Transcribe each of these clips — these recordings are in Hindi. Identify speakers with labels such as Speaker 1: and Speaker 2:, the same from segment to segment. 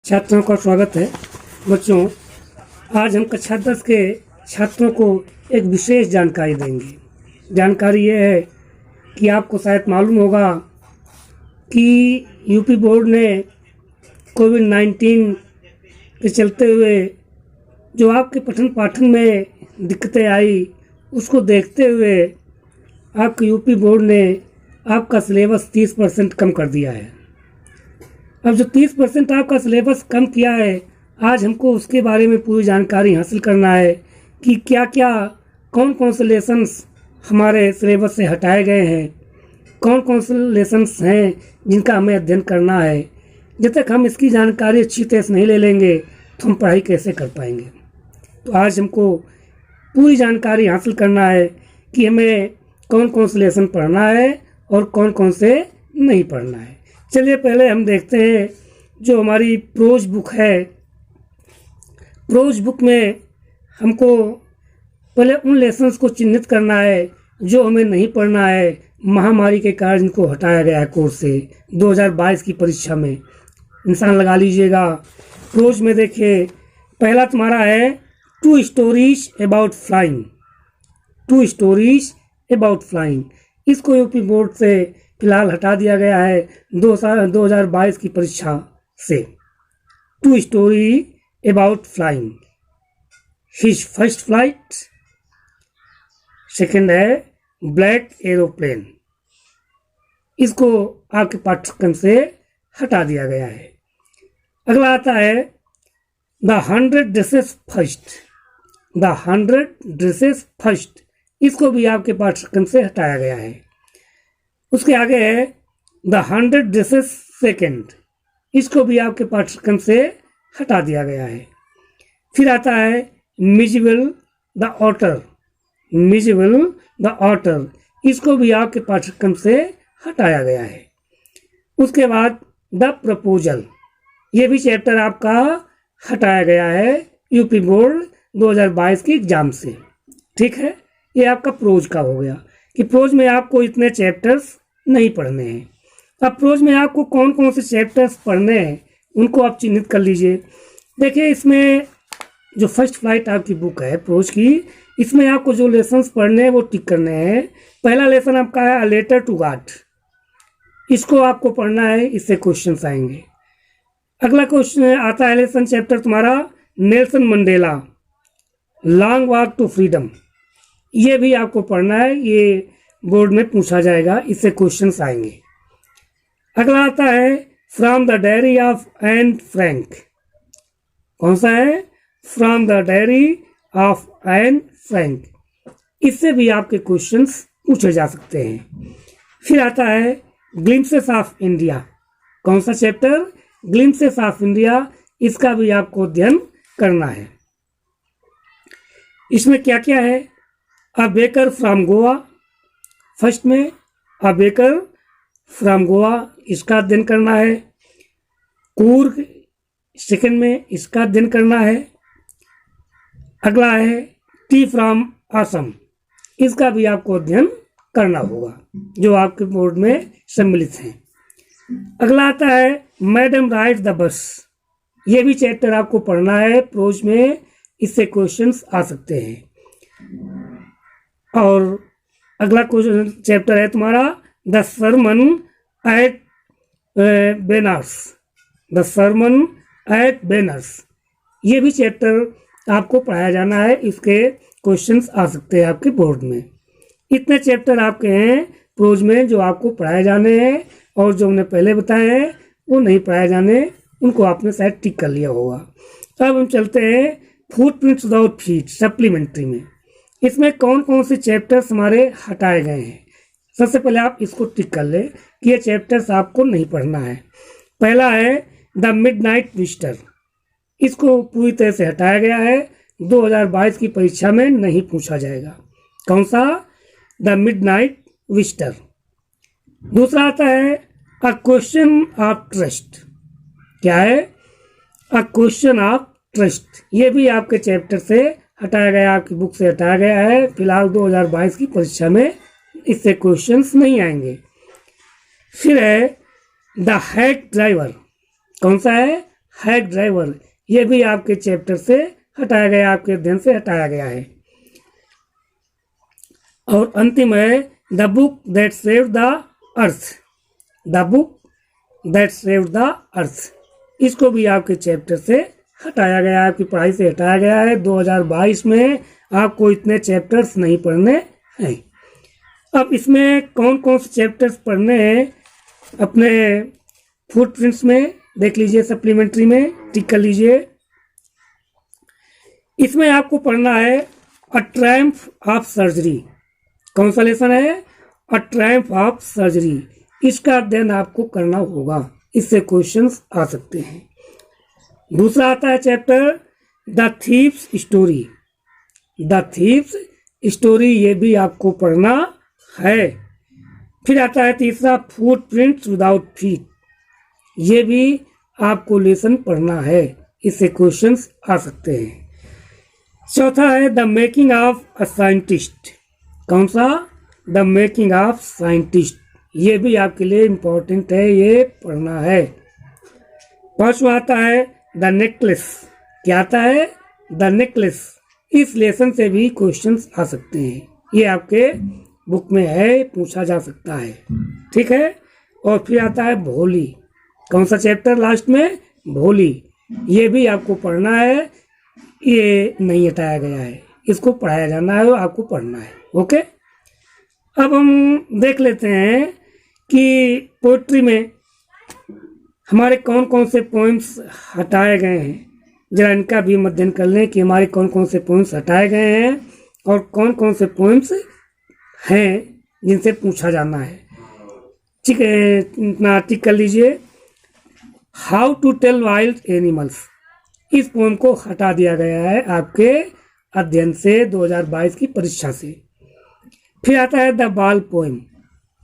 Speaker 1: छात्रों का स्वागत है। बच्चों, आज हम कक्षा 10 के छात्रों को एक विशेष जानकारी देंगे। जानकारी ये है कि आपको शायद मालूम होगा कि यूपी बोर्ड ने कोविड-19 के चलते हुए जो आपके पठन पाठन में दिक्कतें आई, उसको देखते हुए आपके यूपी बोर्ड ने आपका सिलेबस 30% कम कर दिया है। अब जो 30% आपका सिलेबस कम किया है, आज हमको उसके बारे में पूरी जानकारी हासिल करना है कि क्या क्या कौन कौन से लेसन्स हमारे सिलेबस से हटाए गए हैं, कौन कौन से लेसन्स हैं जिनका हमें अध्ययन करना है। जब तक हम इसकी जानकारी अच्छी तरह से नहीं ले लेंगे तो हम पढ़ाई कैसे कर पाएंगे। तो आज हमको पूरी जानकारी हासिल करना है कि हमें कौन कौन से लेसन पढ़ना है और कौन कौन से नहीं पढ़ना है। चलिए पहले हम देखते हैं जो हमारी प्रोज बुक है। प्रोज बुक में हमको पहले उन लेसन्स को चिन्हित करना है जो हमें नहीं पढ़ना है, महामारी के कारण इनको हटाया गया है कोर्स से 2022 की परीक्षा में। इंसान लगा लीजिएगा। प्रोज में देखिए, पहला तुम्हारा है 2 stories about flying. 2 stories about flying, इसको यूपी बोर्ड से फिलहाल हटा दिया गया है 2022 की परीक्षा से। 2 story about flying, his first flight. Second है ब्लैक एरोप्लेन, इसको आपके पाठ्यक्रम से हटा दिया गया है। अगला आता है the 100 dresses first. The 100 dresses first, इसको भी आपके पाठ्यक्रम से हटाया गया है। उसके आगे है द 100 ड्रेसेस सेकेंड, इसको भी आपके पाठ्यक्रम से हटा दिया गया है। फिर आता है Mijbil the otter. Mijbil the otter, इसको भी आपके पाठ्यक्रम से हटाया गया है। उसके बाद द प्रपोजल, ये भी चैप्टर आपका हटाया गया है यूपी बोर्ड 2022 की एग्जाम से। ठीक है, ये आपका प्रोज का हो गया कि प्रोज में आपको इतने चैप्टर्स नहीं पढ़ने हैं। अब प्रोज में आपको कौन कौन से चैप्टर्स पढ़ने हैं उनको आप चिन्हित कर लीजिए। देखिए, इसमें जो फर्स्ट फ्लाइट आपकी बुक है प्रोज की, इसमें आपको जो लेसन्स पढ़ने हैं वो टिक करने हैं। पहला लेसन आपका है अ लेटर टू गॉड, इसको आपको पढ़ना है, इससे क्वेश्चंस आएंगे। अगला क्वेश्चन आता है लेसन चैप्टर तुम्हारा Nelson Mandela, long walk to freedom, ये भी आपको पढ़ना है, ये बोर्ड में पूछा जाएगा, इससे क्वेश्चंस आएंगे। अगला आता है from the diary of Anne Frank. कौन सा है? From the diary of Anne Frank, इससे भी आपके क्वेश्चंस पूछे जा सकते हैं। फिर आता है ग्लिम्पसेस ऑफ इंडिया। कौन सा चैप्टर? ग्लिम्पसेस ऑफ इंडिया, इसका भी आपको अध्ययन करना है। इसमें क्या क्या है? A baker from Goa, first में अ बेकर फ्रॉम गोवा, इसका अध्ययन करना है। कूर्ग, सेकंड में इसका अध्ययन करना है। अगला है टी फ्रॉम असम, इसका भी आपको अध्ययन करना होगा, जो आपके बोर्ड में सम्मिलित हैं। अगला आता है मैडम राइड द बस, ये भी चैप्टर आपको पढ़ना है प्रोज में, इससे क्वेश्चंस आ सकते हैं। और अगला क्वेश्चन चैप्टर है तुम्हारा the sermon at Benares. The sermon at Benares, ये भी चैप्टर आपको पढ़ाया जाना है, इसके क्वेश्चंस आ सकते हैं आपके बोर्ड में। इतने चैप्टर आपके हैं प्रोज में जो आपको पढ़ाए जाने हैं, और जो हमने पहले बताए हैं वो नहीं पढ़ाए जाने, उनको आपने शायद टिक कर लिया होगा। अब हम चलते हैं फुटप्रिंट्स विदाउट फीट सप्लीमेंट्री में। इसमें कौन कौन से चैप्टर्स हमारे हटाए गए हैं, सबसे पहले आप इसको टिक कर ले कि ये चैप्टर्स आपको नहीं पढ़ना है। पहला है द मिडनाइट विजिटर, इसको पूरी तरह से हटाया गया है, 2022 की परीक्षा में नहीं पूछा जाएगा। कौन सा? The midnight visitor. दूसरा आता है अ क्वेश्चन ऑफ ट्रस्ट। क्या है? अ क्वेश्चन ऑफ ट्रस्ट, ये भी आपके चैप्टर से हटाया गया, आपकी बुक से हटाया गया है। फिलहाल 2022 की परीक्षा में इससे क्वेश्चंस नहीं आएंगे। फिर है द हैक ड्राइवर। कौन सा है? हैक ड्राइवर, ये भी आपके चैप्टर से हटाया गया, आपके अध्ययन से हटाया गया है। और अंतिम है the book that saved the earth, the book that saved the earth, इसको भी आपके चैप्टर से हटाया गया, आपकी पढ़ाई से हटाया गया है। 2022 में आपको इतने चैप्टर्स नहीं पढ़ने हैं। अब इसमें कौन कौन से चैप्टर्स पढ़ने हैं अपने फुटप्रिंट्स में देख लीजिए, सप्लीमेंट्री में टिक कर लीजिए। इसमें आपको पढ़ना है अ ट्रायम्फ ऑफ सर्जरी। कौन सा लेसन है? अ ट्रायम्फ ऑफ सर्जरी। इसका अध्ययन आपको करना होगा, इससे क्वेश्चंस आ सकते हैं। दूसरा आता है chapter the thieves story, the thieves story, ये भी आपको पढ़ना है। फिर आता है तीसरा फुटप्रिंट्स विदाउट फीट, ये भी आपको लेसन पढ़ना है, इससे क्वेश्चंस आ सकते हैं। चौथा है the making of a scientist. कौन सा? द मेकिंग ऑफ साइंटिस्ट, ये भी आपके लिए इम्पोर्टेंट है, ये पढ़ना है। पांचवा आता है द नेकलेस। क्या आता है? The necklace. इस लेसन से भी क्वेश्चंस आ सकते हैं, ये आपके बुक में है, पूछा जा सकता है। ठीक है। और फिर आता है भोली। कौन सा चैप्टर लास्ट में? भोली। ये भी आपको पढ़ना है, ये नहीं हटाया गया है, इसको पढ़ाया जाना है और आपको पढ़ना है। ओके। अब हम देख लेते हैं कि पोइट्री में हमारे कौन कौन से पोएम्स हटाए गए हैं। जरा इनका भी अध्ययन कर लें कि हमारे कौन कौन से पोएम्स हटाए गए हैं और कौन कौन से पोएम्स हैं जिनसे पूछा जाना है। ठीक है, इतना टिक कर लीजिए। How to tell wild animals, इस पोएम को हटा दिया गया है आपके अध्ययन से 2022 की परीक्षा से। फिर आता है द बाल पोएम,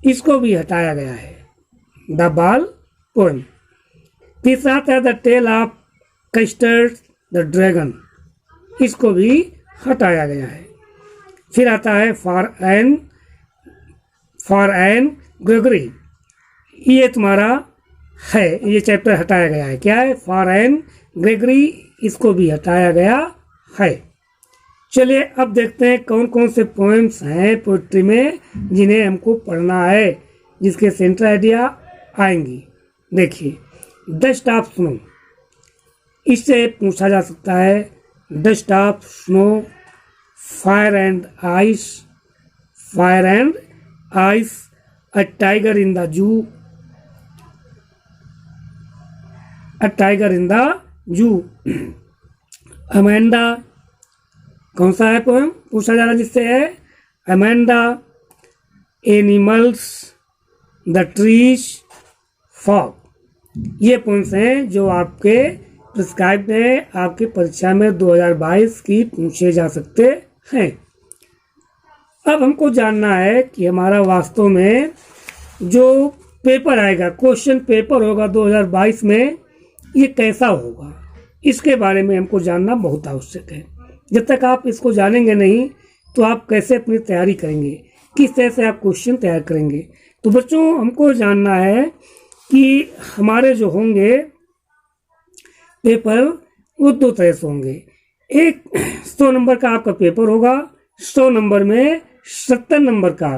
Speaker 1: इसको भी हटाया गया है, द बाल पोएम। तीसरा आता है the tale of Custard the dragon, इसको भी हटाया गया है। फिर आता है फॉर एन ग्रेगरी, ये तुम्हारा है, ये चैप्टर हटाया गया है। क्या है? फॉर एन ग्रेगरी, इसको भी हटाया गया है। चलिए अब देखते हैं कौन कौन से पोएम्स हैं पोइट्री में जिन्हें हमको पढ़ना है, जिसके सेंटर आइडिया आएंगी। देखिए डस्ट ऑफ स्नो, इससे पूछा जा सकता है dust of snow, fire and ice, fire and ice, a tiger in the zoo, a tiger in the zoo, Amanda. कौन सा है पोएम पूछा जा रहा है जिससे है? Amanda, animals, the trees, fog. ये पोएम्स हैं जो आपके प्रिस्क्राइब्ड हैं, आपकी परीक्षा में 2022 की पूछे जा सकते हैं। अब हमको जानना है कि हमारा वास्तव में जो पेपर आएगा, क्वेश्चन पेपर होगा 2022 में, ये कैसा होगा, इसके बारे में हमको जानना बहुत आवश्यक है। जब तक आप इसको जानेंगे नहीं तो आप कैसे अपनी तैयारी करेंगे, किस तरह से आप क्वेश्चन तैयार करेंगे। तो बच्चों हमको जानना है कि हमारे जो होंगे पेपर वो दो तरह से होंगे। एक 100 नंबर का आपका पेपर होगा, 100 नंबर में 70 नंबर का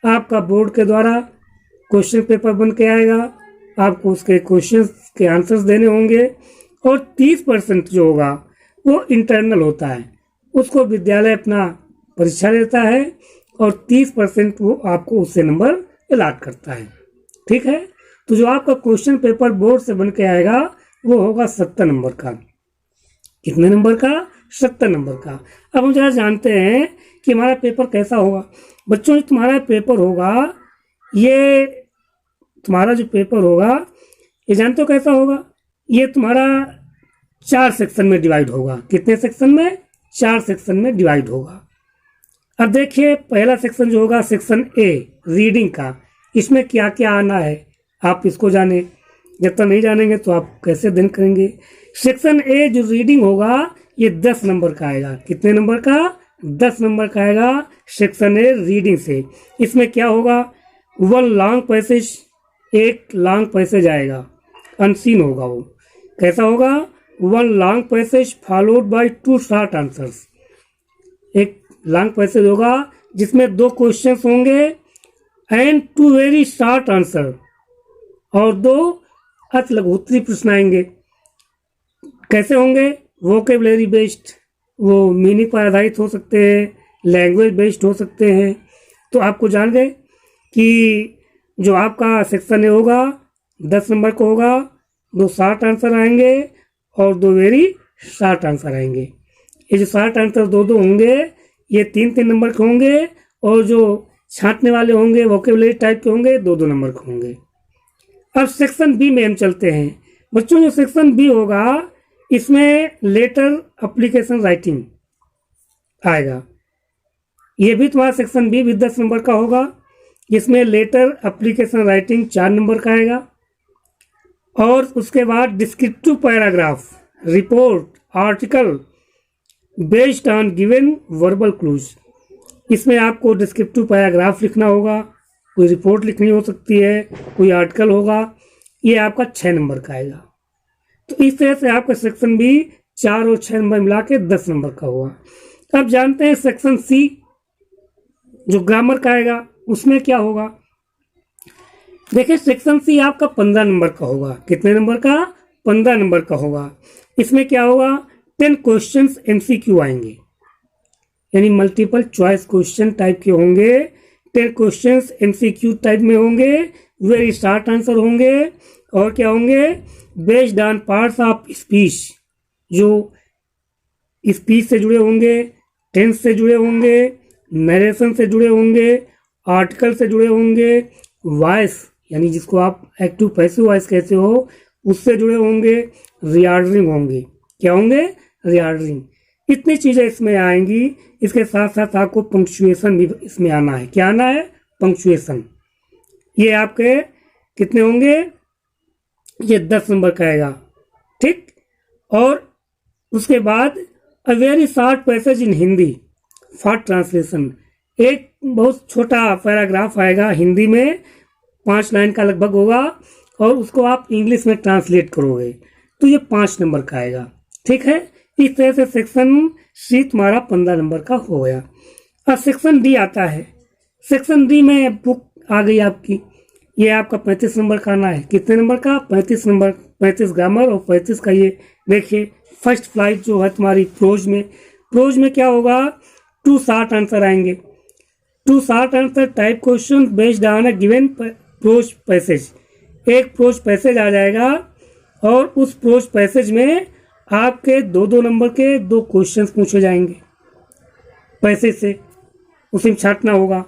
Speaker 1: आपका बोर्ड के द्वारा क्वेश्चन पेपर बन के आएगा, आपको उसके क्वेश्चन के आंसर्स देने होंगे। और 30% जो होगा वो इंटरनल होता है, उसको विद्यालय अपना परीक्षा देता है और 30% वो आपको उससे नंबर अलॉट करता है। ठीक है। तो जो आपका क्वेश्चन पेपर बोर्ड से बन के आएगा वो होगा 70 नंबर का। कितने नंबर का? 70 नंबर का। अब हम जरा जानते हैं कि हमारा पेपर कैसा होगा। बच्चों तुम्हारा पेपर होगा, ये तुम्हारा जो पेपर होगा ये जानते हो कैसा होगा? ये तुम्हारा 4 सेक्शन में डिवाइड होगा। कितने सेक्शन में? 4 सेक्शन में डिवाइड होगा। अब देखिए पहला सेक्शन जो होगा सेक्शन ए रीडिंग का, इसमें क्या क्या आना है आप इसको जाने। जब तक नहीं जानेंगे तो आप कैसे अध्ययन करेंगे। सेक्शन ए जो रीडिंग होगा ये 10 नंबर का आएगा। कितने नंबर का? 10 नंबर का आएगा सेक्शन ए रीडिंग से। इसमें क्या होगा? 1 लॉन्ग पैसेज, एक लॉन्ग पैसेज आएगा, अनसीन होगा वो। कैसा होगा? 1 long passage followed by 2 short answers. एक लॉन्ग पैसेज होगा जिसमें 2 क्वेश्चंस होंगे एंड 2 वेरी शॉर्ट आंसर, और 2 अति लघुत्तरी प्रश्न आएंगे। कैसे होंगे? वोकेबलरी बेस्ड, वो मीनिंग पर आधारित हो सकते हैं, लैंग्वेज बेस्ड हो सकते हैं। तो आपको जान गए कि जो आपका सेक्शन ए होगा 10 नंबर का होगा, 2 शॉर्ट आंसर आएंगे और 2 वेरी शॉर्ट आंसर आएंगे। ये जो शॉर्ट आंसर 2 होंगे ये 3 नंबर के होंगे, और जो छांटने वाले होंगे वोकेबलरी टाइप के होंगे 2 नंबर के होंगे। अब सेक्शन बी में हम चलते हैं। बच्चों, जो सेक्शन बी होगा इसमें लेटर एप्लीकेशन राइटिंग आएगा। ये भी तुम्हारा सेक्शन बी भी 10 नंबर का होगा, जिसमें लेटर एप्लीकेशन राइटिंग 4 नंबर का आएगा। और उसके बाद descriptive paragraph, report, article based on given verbal clues. इसमें आपको डिस्क्रिप्टिव पैराग्राफ लिखना होगा, कोई रिपोर्ट लिखनी हो सकती है, कोई आर्टिकल होगा, ये आपका 6 नंबर का आएगा। तो इस तरह से आपका सेक्शन बी 4 और 6 नंबर मिला के 10 नंबर का हुआ। अब जानते हैं सेक्शन सी जो ग्रामर का आएगा उसमें क्या होगा। देखिए, सेक्शन सी आपका 15 नंबर का होगा। कितने नंबर का? 15 नंबर का होगा। इसमें क्या होगा? 10 क्वेश्चंस MCQ आएंगे, यानी मल्टीपल चॉइस क्वेश्चन टाइप के होंगे। 10 क्वेश्चंस MCQ टाइप में होंगे, वेरी शॉर्ट आंसर होंगे, और क्या होंगे? Based on parts of speech, जो स्पीच से जुड़े होंगे, टेंस से जुड़े होंगे, नरेशन से जुड़े होंगे, आर्टिकल से जुड़े होंगे, वॉइस यानी जिसको आप एक्टिव पैसिव वॉइस कहते हो उससे जुड़े होंगे, रिऑर्डरिंग होंगे। क्या होंगे? रिऑर्डरिंग। इतनी चीज़ें इसमें आएंगी। इसके साथ साथ आपको पंक्चुएशन भी इसमें आना है। क्या आना है? पंक्चुएशन। ये आपके कितने होंगे? ये 10 नंबर का आएगा, ठीक। और उसके बाद a very short passage in Hindi for translation. एक बहुत छोटा पैराग्राफ आएगा हिंदी में, 5 लाइन का लगभग होगा, और उसको आप इंग्लिश में ट्रांसलेट करोगे तो ये 5 नंबर का आएगा, ठीक है। इस तरह से सेक्शन सी तुम्हारा 15 नंबर का हो गया। अब सेक्शन डी आता है। सेक्शन डी में बुक आ गई आपकी, ये आपका 35 नंबर का आना है। कितने नंबर का? 35 नंबर। 35 ग्रामर और 35 का ये देखिए फर्स्ट फ्लाइट जो है तुम्हारी प्रोज में। प्रोज में क्या होगा? 2 शॉर्ट आंसर आएंगे। 2 short answer type question based on a given prose passage. एक प्रोज पैसेज आ जाएगा और उस प्रोज पैसेज में आपके 2 नंबर के 2 क्वेश्चंस पूछे जाएंगे पैसेज से, उसे छांटना होगा।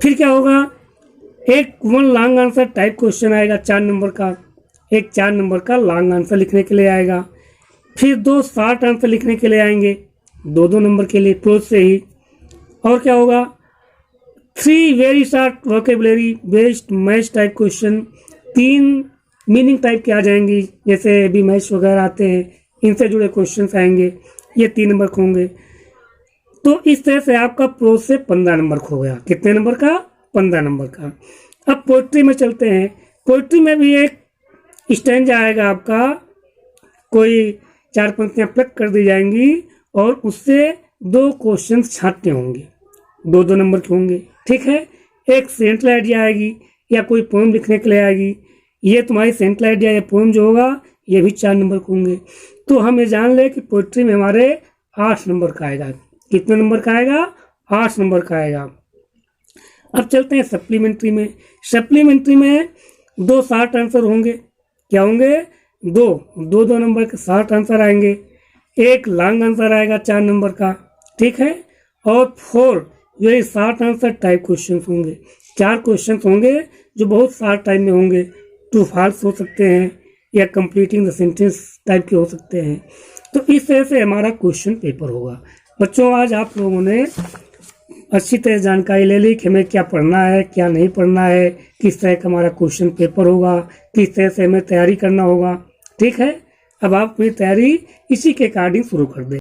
Speaker 1: फिर क्या होगा? एक 1 लॉन्ग आंसर टाइप क्वेश्चन आएगा 4 नंबर का, एक 4 नंबर का लॉन्ग आंसर लिखने के लिए आएगा। फिर 2 शॉर्ट आंसर लिखने के लिए आएंगे 2 नंबर के लिए प्रोज से ही। और क्या होगा? 3 very short vocabulary based match type question, 3 meaning type के आ जाएंगी, जैसे बी मैच वगैरह आते हैं, इनसे जुड़े क्वेश्चंस आएंगे, ये 3 नंबर के होंगे। तो इस तरह से आपका प्रोज से 15 नंबर खो गया। कितने नंबर का? 15 नंबर का। अब पोइट्री में चलते हैं। पोइट्री में भी एक स्टैंजा आएगा आपका, कोई 4 पंक्तियां प्लग कर दी जाएंगी और उससे 2 क्वेश्चन छांटने होंगे, 2 नंबर के होंगे, ठीक है। एक सेंट्रल आइडिया आएगी या कोई पोएम लिखने के लिए आएगी। ये तुम्हारी सेंट्रल आइडिया या पोएम जो होगा ये भी 4 नंबर के होंगे। तो हम ये जान ले कि पोइट्री में हमारे 8 नंबर का आएगा। कितने नंबर का आएगा? 8 नंबर का आएगा। अब चलते हैं सप्लीमेंट्री में। सप्लीमेंट्री में 2 शॉर्ट आंसर होंगे। क्या होंगे? 2 नंबर के शॉर्ट आंसर आएंगे, एक लॉन्ग आंसर आएगा 4 नंबर का, ठीक है। और 4 very short answer type question होंगे। 4 क्वेश्चन होंगे जो बहुत शॉर्ट टाइम में होंगे, ट्रू फॉल्स हो सकते हैं या कंप्लीटिंग द सेंटेंस टाइप के हो सकते हैं। तो इस तरह से हमारा क्वेश्चन पेपर होगा। बच्चों, आज आप लोगों ने अच्छी तरह जानकारी ले ली कि हमें क्या पढ़ना है, क्या नहीं पढ़ना है, किस तरह का हमारा क्वेश्चन पेपर होगा, किस तरह से हमें तैयारी करना होगा, ठीक है। अब आप अपनी तैयारी इसी के अकॉर्डिंग शुरू कर दें।